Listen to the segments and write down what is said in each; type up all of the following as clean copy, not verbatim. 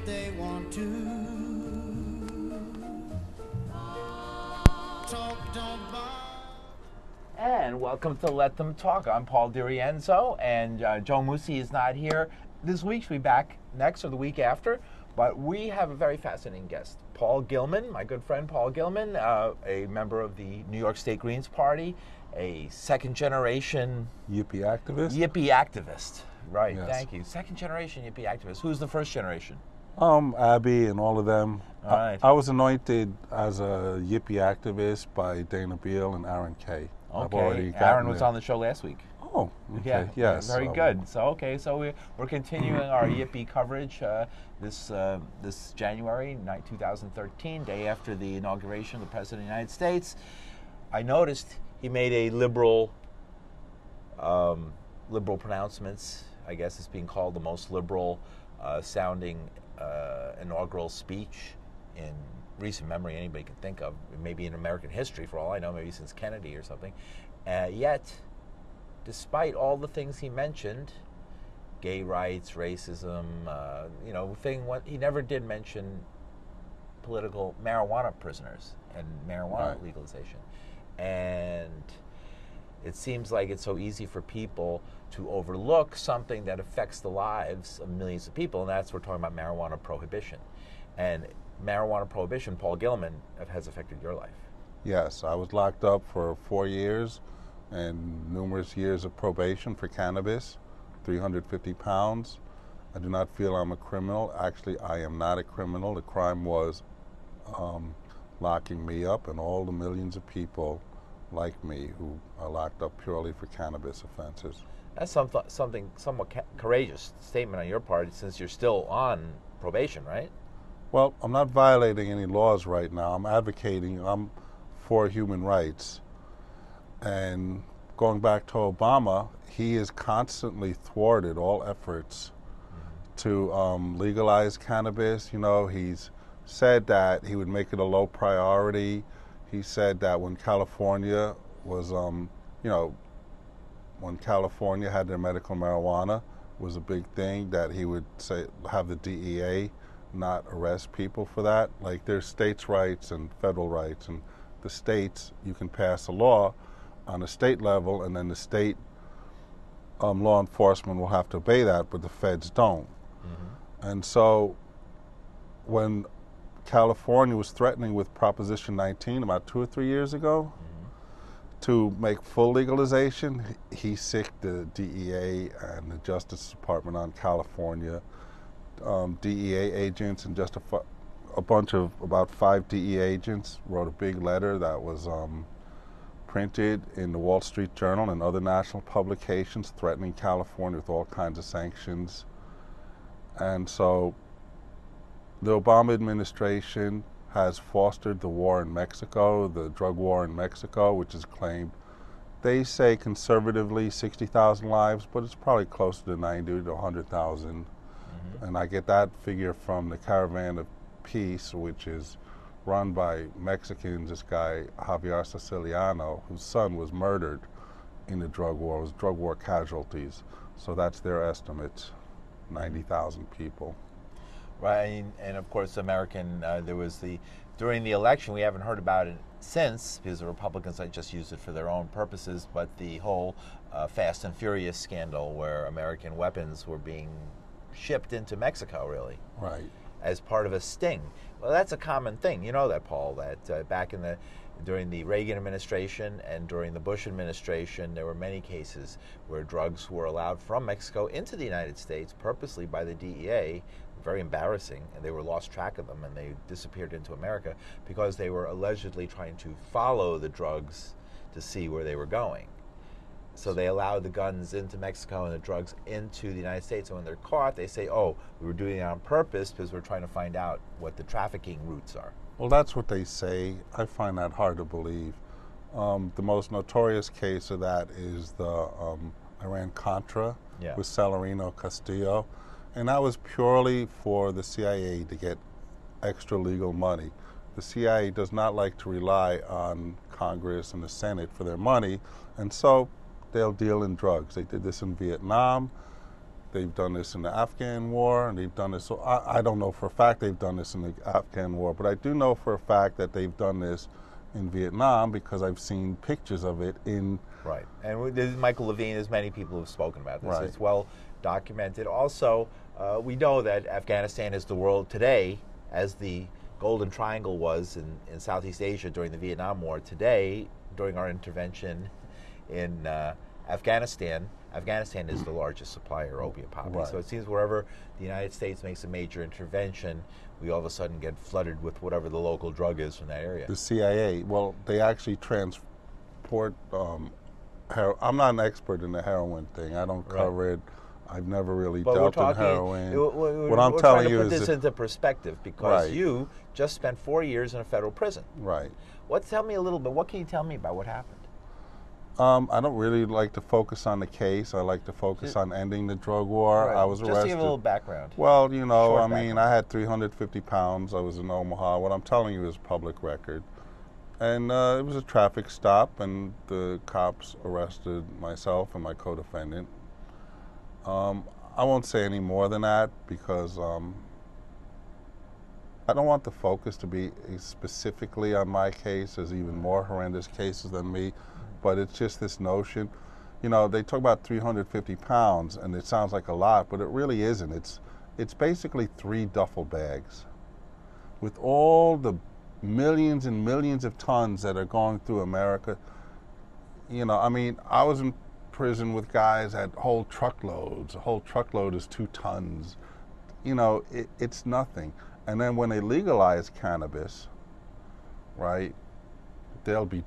they want to. Talk don't bother. And welcome to Let Them Talk. I'm Paul DiRienzo, and Joe Musi is not here this week. She'll be back next or the week after. But we have a very fascinating guest, Paul Gilman, my good friend Paul Gilman, a member of the New York State Greens Party, a second-generation Yippie activist? Yippie activist. Right, Yes. Thank you. Second-generation Yippie activist. Who's the first generation? Abby and all of them. All right. I was anointed as a Yippie activist by Dana Beal and Aaron Kay. I've already Okay, gotten Aaron was there. on the show last week. Oh, okay. Yeah, Yes. very good. So we're continuing our Yippie coverage this January 2013, day after the inauguration of the President of the United States. I noticed he made a liberal pronouncements. I guess it's being called the most liberal sounding inaugural speech in recent memory anybody can think of, maybe in American history for all I know, maybe since Kennedy or something. Yet, despite all the things he mentioned, gay rights, racism, he never did mention political marijuana prisoners and marijuana legalization. And it seems like it's so easy for people to overlook something that affects the lives of millions of people, and that's we're talking about marijuana prohibition. And marijuana prohibition, Paul Gilman, has affected your life. Yes, I was locked up for 4 years and numerous years of probation for cannabis, 350 pounds. I do not feel I'm a criminal. Actually, I am not a criminal. The crime was locking me up and all the millions of people like me who are locked up purely for cannabis offenses. That's something somewhat courageous statement on your part, since you're still on probation, right? Well, I'm not violating any laws right now. I'm for human rights. And going back to Obama, he has constantly thwarted all efforts to legalize cannabis. You know, he's said that he would make it a low priority. He said that when California was, when California had their medical marijuana, was a big thing, that he would have the DEA not arrest people for that. Like, there's states' rights and federal rights, and the states, you can pass a law on a state level, and then the state law enforcement will have to obey that, but the feds don't. And so when California was threatening with Proposition 19 about 2 or 3 years ago to make full legalization, he sicked the DEA and the Justice Department on California. DEA agents and just a bunch of about 5 DEA agents wrote a big letter that was printed in the Wall Street Journal and other national publications threatening California with all kinds of sanctions. And so the Obama administration has fostered the war in Mexico, the drug war in Mexico, which is claimed, they say conservatively 60,000 lives, but it's probably closer to 90 to 100,000. And I get that figure from the Caravan of Peace, which is run by Mexicans, this guy Javier Siciliano, whose son was murdered in the drug war, was drug war casualties. So that's their estimate, 90,000 people. Right, and of course, during the election, we haven't heard about it since, because the Republicans just used it for their own purposes, but the whole Fast and Furious scandal where American weapons were being shipped into Mexico, really. Right. As part of a sting. Well, that's a common thing. You know that, Paul, that back during the Reagan administration and during the Bush administration, there were many cases where drugs were allowed from Mexico into the United States purposely by the DEA, very embarrassing, and they were lost track of them and they disappeared into America because they were allegedly trying to follow the drugs to see where they were going. So they allowed the guns into Mexico and the drugs into the United States. And when they're caught, they say, oh, we were doing it on purpose because we're trying to find out what the trafficking routes are. Well, that's what they say. I find that hard to believe. The most notorious case of that is the Iran-Contra with Celerino Castillo. And that was purely for the CIA to get extra legal money. The CIA does not like to rely on Congress and the Senate for their money, and so they'll deal in drugs. They did this in Vietnam. They've done this in the Afghan war, and they've done this. So I don't know for a fact they've done this in the Afghan war, but I do know for a fact that they've done this in Vietnam because I've seen pictures of it in. Right. And this is Michael Levine, as many people have spoken about this. Right. It's well documented. Also, we know that Afghanistan is the world today, as the Golden Triangle was in Southeast Asia during the Vietnam War. Today, during our intervention in Afghanistan is the largest supplier of opium poppy. Right. So it seems wherever the United States makes a major intervention, we all of a sudden get flooded with whatever the local drug is from that area. The CIA, well, they actually transport I'm not an expert in the heroin thing. I don't cover it. I've never really dealt in heroin. What I'm telling you is put this into perspective, because Right. you just spent 4 years in a federal prison. right. Tell me a little bit. What can you tell me about what happened? I don't really like to focus on the case. I like to focus on ending the drug war. Right. I was Just arrested. to give a little background. Well, you know, Short I mean, background. I had 350 pounds. I was in Omaha. What I'm telling you is public record. And it was a traffic stop, and the cops arrested myself and my co-defendant. I won't say any more than that because I don't want the focus to be specifically on my case. There's even more horrendous cases than me, but it's just this notion. You know, they talk about 350 pounds, and it sounds like a lot, but it really isn't. It's basically 3 duffel bags with all the millions and millions of tons that are going through America. You know, I mean, I was in prison with guys that whole truckloads. A whole truckload is 2 tons. You know, it's nothing. And then when they legalize cannabis, right, there'll be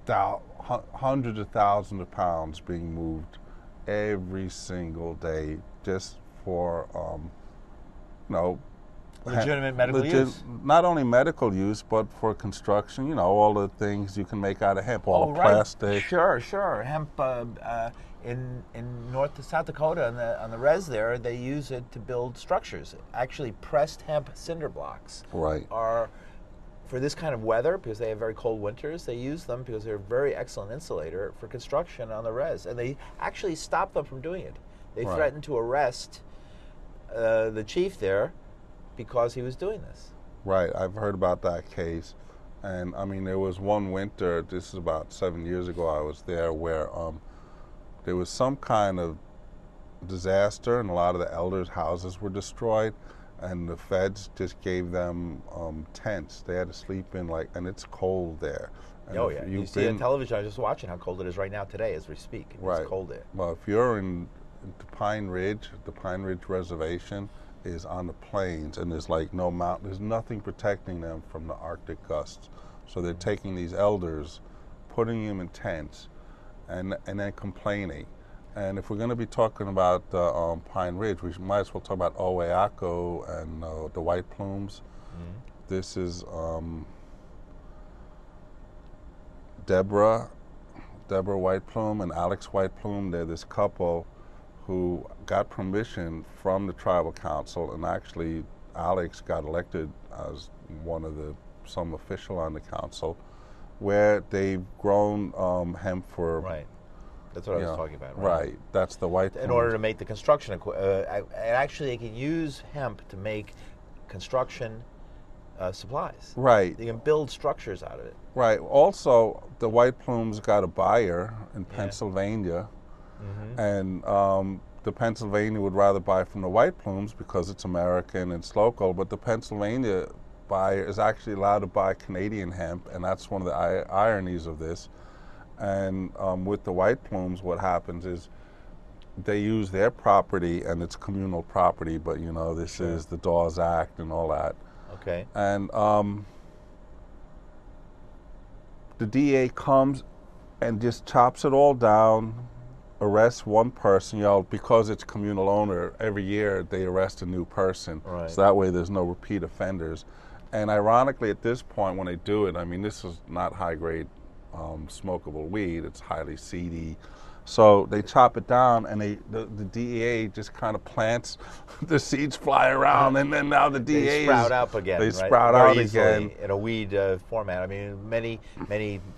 hundreds of thousands of pounds being moved every single day just for, you know, Legitimate medical use. Not only medical use, but for construction. You know, all the things you can make out of hemp, all the plastic. Sure. Hemp in North to South Dakota on the res there, they use it to build structures. Actually, pressed hemp cinder blocks Right. are for this kind of weather, because they have very cold winters. They use them because they're a very excellent insulator for construction on the res, and they actually stopped them from doing it. They Right. threatened to arrest the chief there because he was doing this. Right, I've heard about that case. And I mean, there was one winter, this is about 7 years ago, I was there, where there was some kind of disaster and a lot of the elders' houses were destroyed, and the feds just gave them tents. They had to sleep in, and it's cold there. And Oh, if yeah. you've You see on been- television, I was just watching how cold it is right now today as we speak. Right. It's cold there. Well, if you're in the Pine Ridge Reservation is on the plains, and there's no mountain, there's nothing protecting them from the Arctic gusts. So they're taking these elders, putting them in tents, and then complaining. And if we're going to be talking about Pine Ridge, we might as well talk about Oweako and the White Plumes. Mm-hmm. This is Deborah White Plume and Alex White Plume. They're this couple who got permission from the tribal council, and actually Alex got elected as some official on the council, where they've grown hemp for. Right. That's what I was talking about. Right. That's the White Plume. In order to make the construction, actually they can use hemp to make construction supplies. Right. They can build structures out of it. Right. Also, the White Plumes got a buyer in Pennsylvania, and the Pennsylvania would rather buy from the White Plumes because it's American and it's local, but the Pennsylvania buyer is actually allowed to buy Canadian hemp, and that's one of the ironies of this. And with the White Plumes, what happens is they use their property, and it's communal property, but this is the Dawes Act and all that. Okay. And the DA comes and just chops it all down, arrests one person. Because it's communal owner, every year they arrest a new person. Right. So that way there's no repeat offenders. And ironically, at this point when they do it, I mean, this is not high-grade smokable weed. It's highly seedy. So they chop it down, and the DEA just kind of plants the seeds fly around, and then now the DEA They sprout up again. They right? sprout Very out easily again in a weed format. I mean, many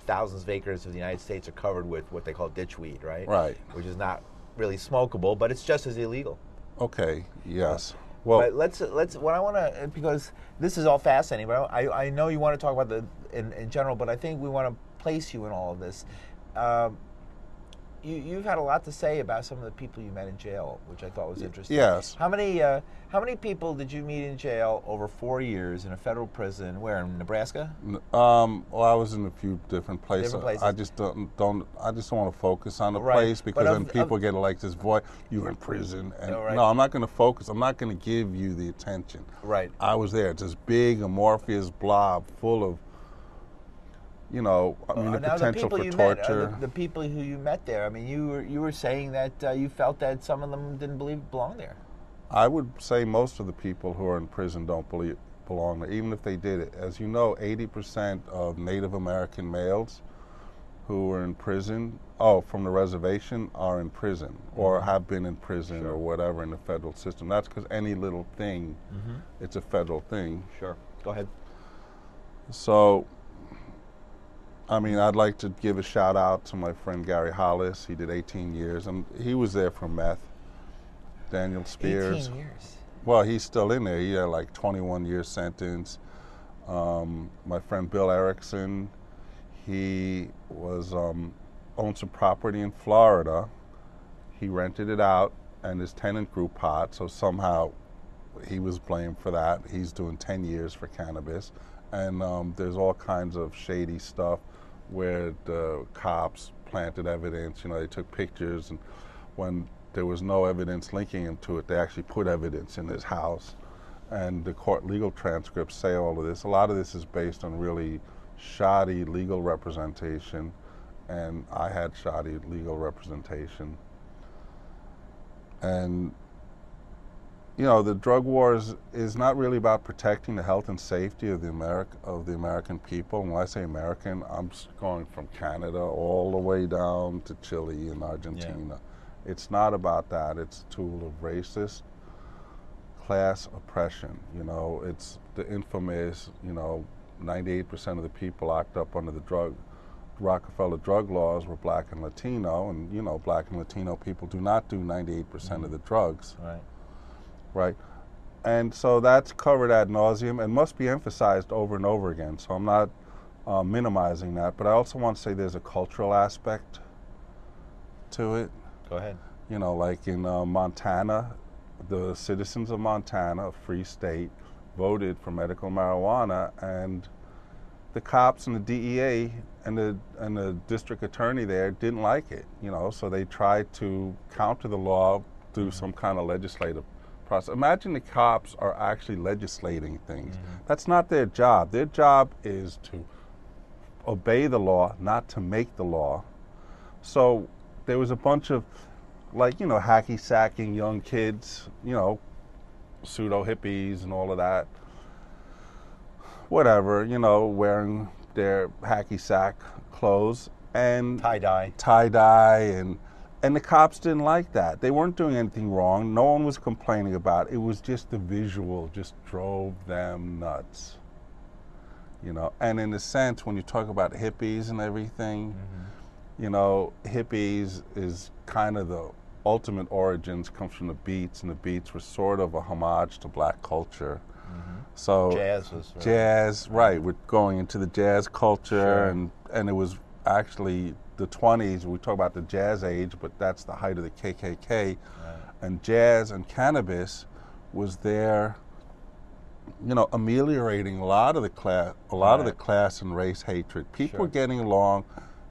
thousands of acres of the United States are covered with what they call ditchweed, right? Right. Which is not really smokable, but it's just as illegal. Okay. Yes. Well, But let's what I want to, because this is all fascinating, but I know you want to talk about the in general, but I think we want to place you in all of this. You've had a lot to say about some of the people you met in jail, which I thought was interesting. yes. How many people did you meet in jail over 4 years in a federal prison? Where, in Nebraska? Well, I was in a few different places. Different places. I just don't. I just don't want to focus on the Right. place because But then people get like this voice. You're in prison, and Oh, right. no, I'm not going to focus. I'm not going to give you the attention. Right. I was there. It's this big amorphous blob full of, the Now, potential for you torture. met, the people who you met there. I mean, you were saying that you felt that some of them didn't belong there. I would say most of the people who are in prison don't belong there, even if they did it. As you know, 80% of Native American males who are in prison, from the reservation, are in prison or have been in prison Sure. or whatever in the federal system. That's because any little thing, it's a federal thing. Sure. Go ahead. So, I'd like to give a shout out to my friend Gary Hollis. He did 18 years, and he was there for meth. Daniel Spears. 18 years. Well, he's still in there. He had like 21-year sentence. My friend Bill Erickson, he was owned some property in Florida. He rented it out, and his tenant grew pot, so somehow he was blamed for that. He's doing 10 years for cannabis. And there's all kinds of shady stuff where the cops planted evidence. They took pictures, and when there was no evidence linking him to it, they actually put evidence in his house. And the court legal transcripts say all of this. A lot of this is based on really shoddy legal representation, and I had shoddy legal representation. And the drug wars is not really about protecting the health and safety of the American people. And when I say American, I'm going from Canada all the way down to Chile and Argentina. Yeah. It's not about that. It's a tool of racist class oppression. It's the infamous, 98% of the people locked up under the Rockefeller drug laws were black and Latino, and black and Latino people do not do 98% of the drugs. Right. And so that's covered ad nauseum and must be emphasized over and over again. So I'm not minimizing that, but I also want to say there's a cultural aspect to it. Go ahead. Like in Montana, the citizens of Montana, a free state, voted for medical marijuana, and the cops and the DEA and the district attorney there didn't like it. So they tried to counter the law through some kind of legislative process. Imagine the cops are actually legislating things. That's not their job. Their job is to obey the law, not to make the law. So there was a bunch of, hacky-sacking young kids, pseudo-hippies and all of that. Whatever, wearing their hacky-sack clothes and tie-dye and the cops didn't like that. They weren't doing anything wrong. No one was complaining about it. It was just the visual just drove them nuts. And in a sense, when you talk about hippies and everything, hippies is kind of the ultimate origins, comes from the Beats, and the Beats were sort of a homage to black culture. So jazz was right. We're going into the jazz culture, Sure. and it was actually the 20s. We talk about the jazz age, but that's the height of the KKK. Right. And jazz and cannabis was there, ameliorating a lot of the class and race hatred. People were getting along.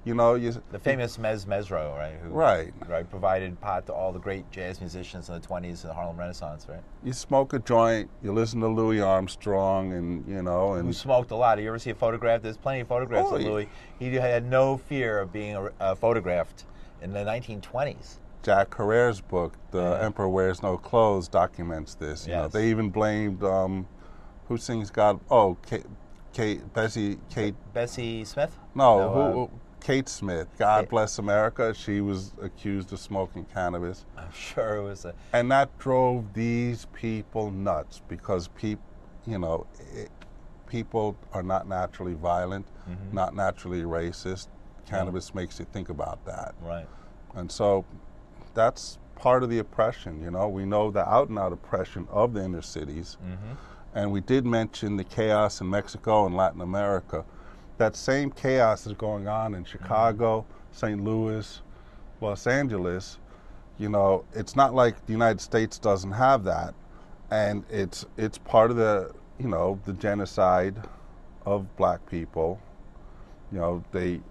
The famous Mesro, right? Who, right. Provided pot to all the great jazz musicians in the 20s and the Harlem Renaissance, right? You smoke a joint, you listen to Louis Armstrong, and Who smoked a lot. You ever see a photograph? There's plenty of photographs of Louis. He had no fear of being photographed in the 1920s. Jack Herrera's book, The Emperor Wears No Clothes, documents this. Yes. They even blamed who sings God? Oh, Bessie Smith? No, Kate Smith. God Bless America. She was accused of smoking cannabis. I'm sure it was and that drove these people nuts because people are not naturally violent, not naturally racist. Cannabis makes you think about that. Right. And so that's part of the oppression. We know the out and out oppression of the inner cities, and we did mention the chaos in Mexico and Latin America. That same chaos is going on in Chicago, St. Louis, Los Angeles. It's not like the United States doesn't have that, and it's part of the the genocide of black people. They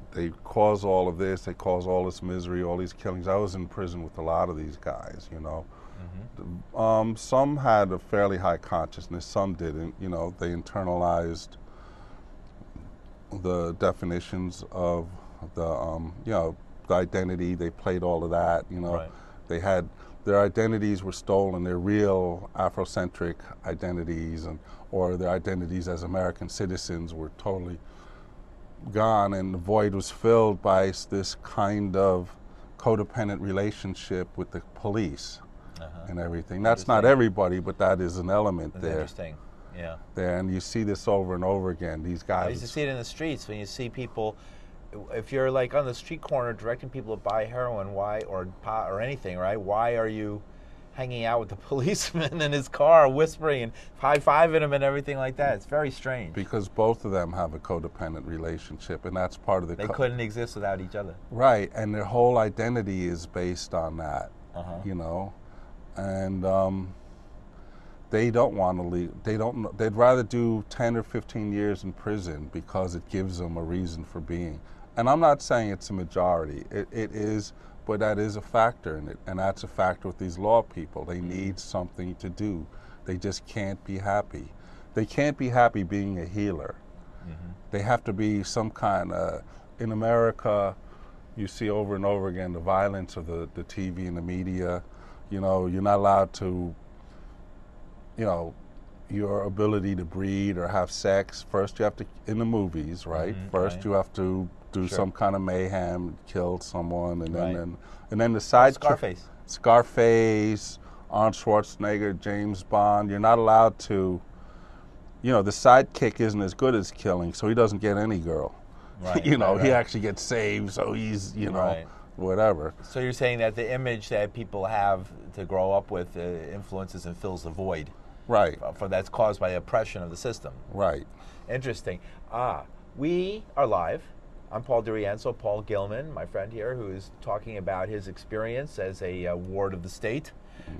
cause all of this. They cause all this misery, all these killings. I was in prison with a lot of these guys. Some had a fairly high consciousness. Some didn't. They internalized the definitions of the identity. They played all of that. Right. They had their identities were stolen. Their real Afrocentric identities or their identities as American citizens were totally gone, and the void was filled by this kind of codependent relationship with the police and everything. That's not everybody, but that is an element That's there. interesting. Yeah. There, and you see this over and over again. These guys. I used to see it in the streets when you see people. If you're like on the street corner directing people to buy heroin, why or pot or anything, right? Why are you hanging out with the policeman in his car, whispering and high-fiving him and everything like that? It's very strange. Because both of them have a codependent relationship, and that's part of the. They couldn't exist without each other. Right, and their whole identity is based on that. And they don't want to leave. They'd rather do 10 or 15 years in prison because it gives them a reason for being. And I'm not saying it's a majority. It is, but that is a factor in it, and that's a factor with these law people. They need something to do. They just can't be happy. They can't be happy being a healer. They have to be some kind of. In America, you see over and over again the violence of the TV and the media. You're not allowed to. Your ability to breed or have sex. First, you have to, in the movies, right? First, you have to do some kind of mayhem, kill someone, and then the side. Scarface, Arnold Schwarzenegger, James Bond. You're not allowed to. The sidekick isn't as good as killing, so he doesn't get any girl. Right. He actually gets saved, so he's whatever. So you're saying that the image that people have to grow up with influences and fills the void. Right. That's caused by the oppression of the system. Right. Interesting. We are live. I'm Paul DiRienzo, Paul Gilman, my friend here, who is talking about his experience as a ward of the state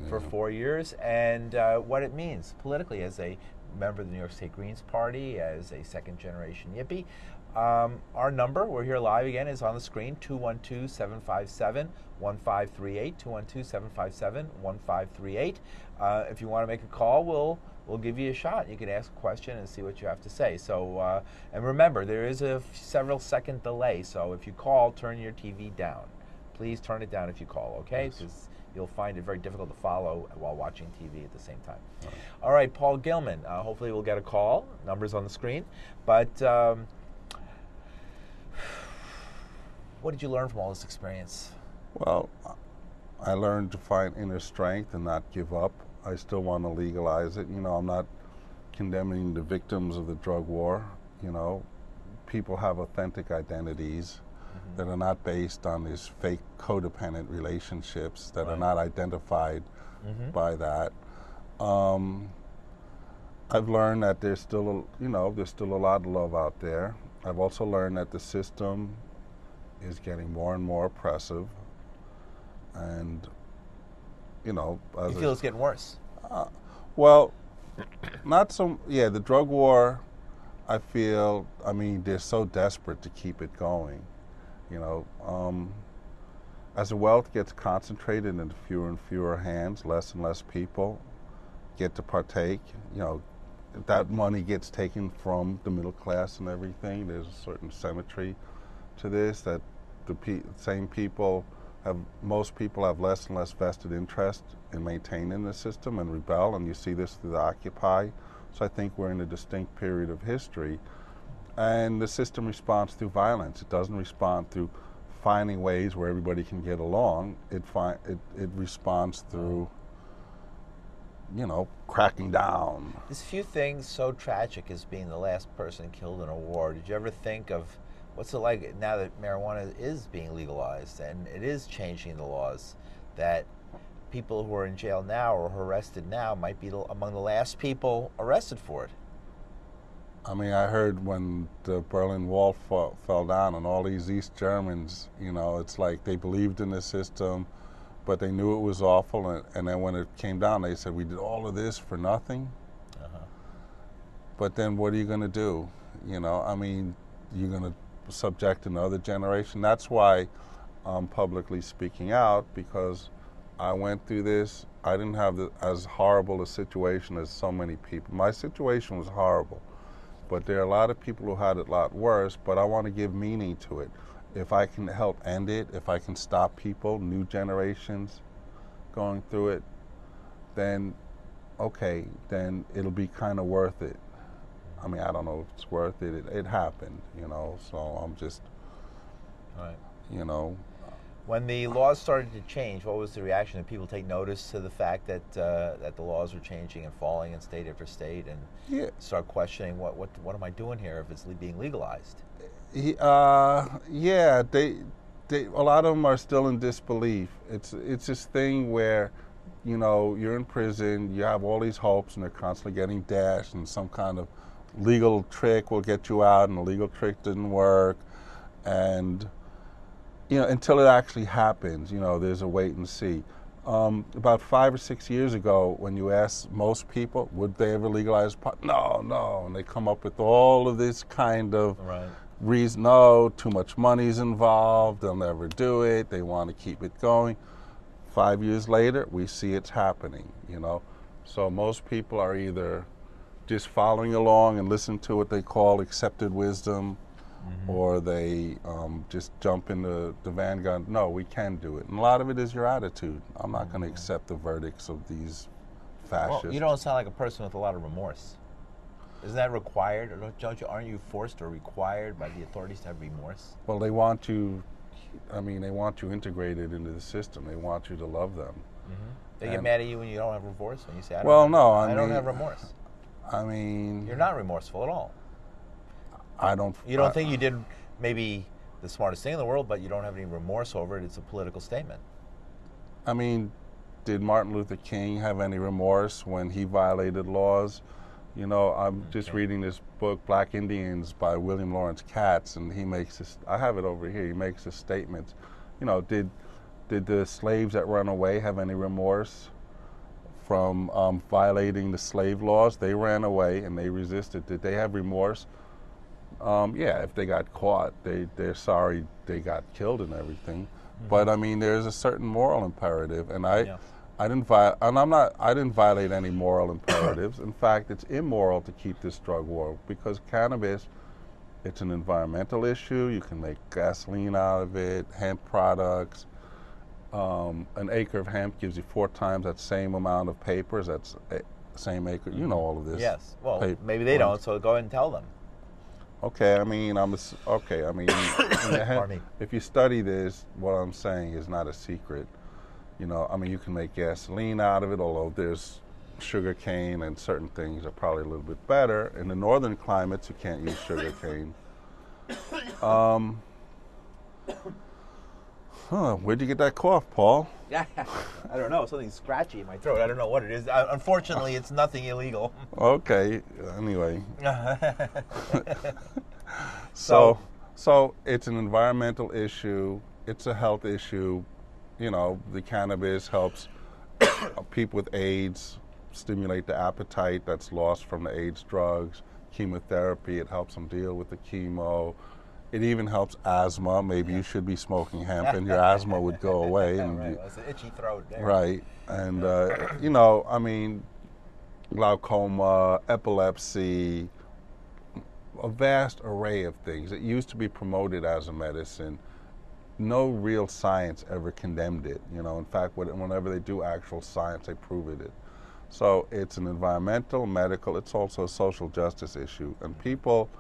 for 4 years and what it means politically as a member of the New York State Greens Party, as a second-generation yippie. Our number, we're here live again, is on the screen, 212-757-1538, 212-757-1538. If you want to make a call, we'll give you a shot. You can ask a question and see what you have to say. So, and remember, there is a several second delay, so if you call, turn your TV down. Please turn it down if you call, okay? Because you'll find it very difficult to follow while watching TV at the same time. All right, Paul Gilman, hopefully we'll get a call. Number's on the screen. But what did you learn from all this experience? Well, I learned to find inner strength and not give up. I still want to legalize it. I'm not condemning the victims of the drug war. People have authentic identities that are not based on these fake codependent relationships that are not identified by that. I've learned that there's still a lot of love out there. I've also learned that the system is getting more and more oppressive, and you feel it's getting worse. Well, not so. Yeah, the drug war. I feel. They're so desperate to keep it going. As the wealth gets concentrated into fewer and fewer hands, less and less people get to partake. That money gets taken from the middle class and everything. There's a certain symmetry to this, that the same people most people have less and less vested interest in maintaining the system and rebel, and you see this through the Occupy. So I think we're in a distinct period of history, and the system responds through violence. It doesn't respond through finding ways where everybody can get along. It responds through cracking down. There's few things so tragic as being the last person killed in a war. Did you ever think of what's it like now that marijuana is being legalized and it is changing the laws? that people who are in jail now or who are arrested now might be among the last people arrested for it. I mean, I heard when the Berlin Wall fell down and all these East Germans, you know, it's like they believed in the system, but they knew it was awful. And then when it came down, they said, we did all of this for nothing. But then what are you going to do? You know, I mean, you're going to subject another generation. That's why I'm publicly speaking out, because I went through this. I didn't have as horrible a situation as so many people. My situation was horrible. But there are a lot of people who had it a lot worse, but I want to give meaning to it. If I can help end it, if I can stop people, new generations going through it, then okay, then it'll be kind of worth it. I mean, I don't know if it's worth it. It happened, you know, so I'm just, you know. When the laws started to change, what was the reaction? Did people take notice to the fact that that the laws were changing and falling in state after state, and start questioning what am I doing here if it's being legalized? Yeah, they a lot of them are still in disbelief. It's this thing where, you know, you're in prison, you have all these hopes, and they're constantly getting dashed, and some kind of legal trick will get you out, and the legal trick didn't work, and you know, until it actually happens, you know, there's a wait and see. About 5 or 6 years ago, when you ask most people, would they ever legalize pot? No, and they come up with all of this kind of reason. No, too much money's involved. They'll never do it. They want to keep it going. 5 years later, we see it's happening. You know, so most people are either just following along and listen to what they call accepted wisdom, or they just jump into the vanguard. No, we can do it. And a lot of it is your attitude. I'm not going to accept the verdicts of these fascists. Well, you don't sound like a person with a lot of remorse. Isn't that required? Or aren't you forced or required by the authorities to have remorse? Well, they want you, I mean, they want you integrated into the system. They want you to love them. They get mad at you when you don't have remorse? When you say, I don't have remorse. I mean, you're not remorseful at all. You don't think you did maybe the smartest thing in the world, but you don't have any remorse over it. It's a political statement. I mean, did Martin Luther King have any remorse when he violated laws? You know, I'm just reading this book, Black Indians, by William Lawrence Katz, and he makes this, I have it over here, he makes this statement. You know, did the slaves that run away have any remorse from violating the slave laws? They ran away and they resisted. Did they have remorse? Yeah, if they got caught, they're sorry they got killed and everything. But I mean, there's a certain moral imperative, and I didn't violate any moral imperatives. In fact, it's immoral to keep this drug war, because cannabis, it's an environmental issue. You can make gasoline out of it, hemp products. An acre of hemp gives you 4 times that same amount of papers. That's same acre. You know all of this. Yes. Well, maybe they don't. So go ahead and tell them. Okay, I mean, if you study this, what I'm saying is not a secret. You know, I mean, you can make gasoline out of it, although there's sugar cane and certain things are probably a little bit better. In the northern climates, you can't use sugar cane. Where'd you get that cough, Paul? Yeah, I don't know. Something's scratchy in my throat. I don't know what it is. Unfortunately, it's nothing illegal. Okay. Anyway. So it's an environmental issue. It's a health issue. You know, the cannabis helps people with AIDS stimulate the appetite that's lost from the AIDS drugs. Chemotherapy, it helps them deal with the chemo. It even helps asthma. Maybe you should be smoking hemp and your asthma would go away. And right, well, it's an itchy throat there. Right. And, you know, I mean, glaucoma, epilepsy, a vast array of things. It used to be promoted as a medicine. No real science ever condemned it. You know, in fact, whenever they do actual science, they prove it. So it's an environmental, medical, it's also a social justice issue. And people,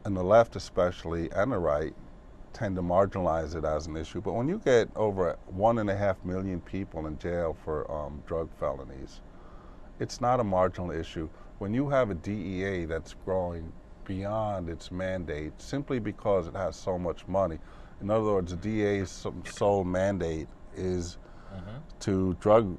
and the left especially, and the right, tend to marginalize it as an issue. But when you get over 1.5 million people in jail for drug felonies, it's not a marginal issue. When you have a DEA that's growing beyond its mandate simply because it has so much money, in other words, the DEA's sole mandate is to drug.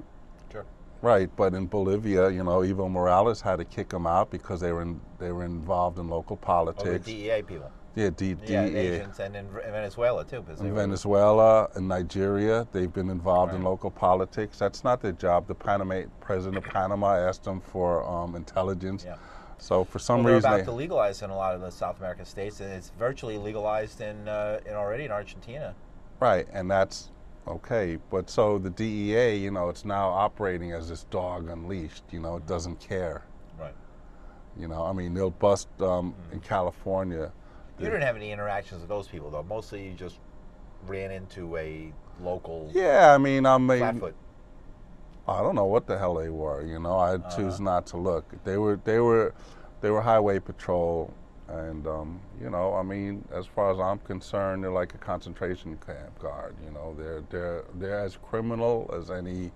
Sure. Right, but in Bolivia, you know, Evo Morales had to kick them out because they were involved in local Oh, the politics. DEA people. Yeah, Yeah, DEA. agents, and in Venezuela too. In Venezuela and Nigeria, they've been involved in Right. local politics. That's not their job. The president of Panama asked them for intelligence. Yeah. So for some Well, they're reason, about to legalize in a lot of the South American states, and it's virtually legalized in already in Argentina. right, and that's okay. But so the DEA, you know, it's now operating as this dog unleashed. You know, it doesn't care. Right. You know, I mean, they'll bust in California. You didn't have any interactions with those people, though. Mostly, you just ran into a local Yeah, I mean, Flatfoot. I don't know what the hell they were. You know, I choose not to look. They were highway patrol, and you know, I mean, as far as I'm concerned, they're like a concentration camp guard. You know, they're as criminal as any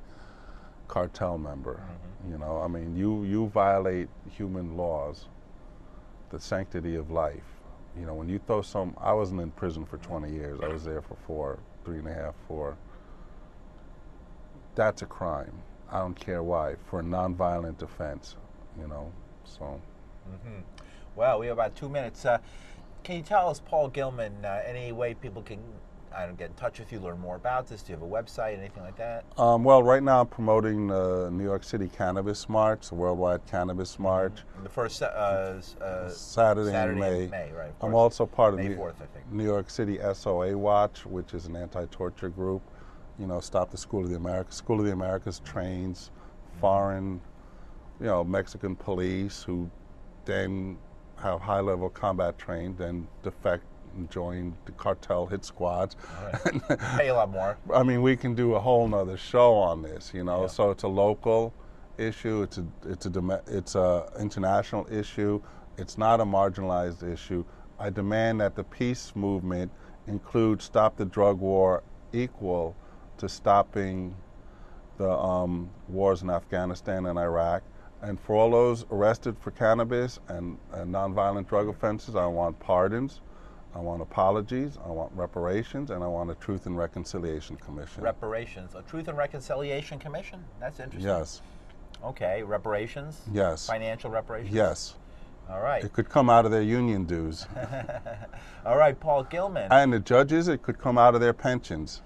cartel member. You know, I mean, you violate human laws, the sanctity of life. You know, when you throw I wasn't in prison for 20 years. I was there for 3.5, 4. That's a crime. I don't care why, for a nonviolent offense, you know, so. Well, we have about 2 minutes. Can you tell us, Paul Gilman, any way people can get in touch with you, learn more about this? Do you have a website, anything like that? Well, right now I'm promoting the New York City Cannabis March, the Worldwide Cannabis March. The first Saturday in May. Right. Of I'm course. also part of May 4th, I think. New York City SOA Watch, which is an anti-torture group. You know, Stop the School of the Americas. School of the Americas trains foreign, you know, Mexican police who then have high-level combat trained, then defect and join the cartel hit squads. Right. Pay a lot more. I mean, we can do a whole nother show on this, you know. Yeah. So it's a local issue. It's a international issue. It's not a marginalized issue. I demand that the peace movement include stop the drug war equal to stopping the wars in Afghanistan and Iraq. And for all those arrested for cannabis and nonviolent drug offenses, I want pardons. I want apologies, I want reparations, and I want a Truth and Reconciliation Commission. Reparations. A Truth and Reconciliation Commission? That's interesting. Yes. Okay, reparations? Yes. Financial reparations? Yes. All right. It could come out of their union dues. All right, Paul Gilman. And the judges, it could come out of their pensions.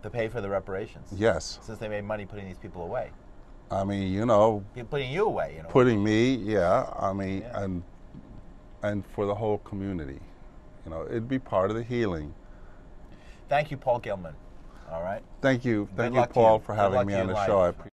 To pay for the reparations? Yes. Since they made money putting these people away. I mean, you know. Putting you away, you know. Putting me, yeah. I mean, yeah. And for the whole community. You know, it'd be part of the healing. Thank you, Paul Gilman. All right. Thank you. Thank Good you, luck to Paul, you. for Good having luck me to on your the life. show. I appreciate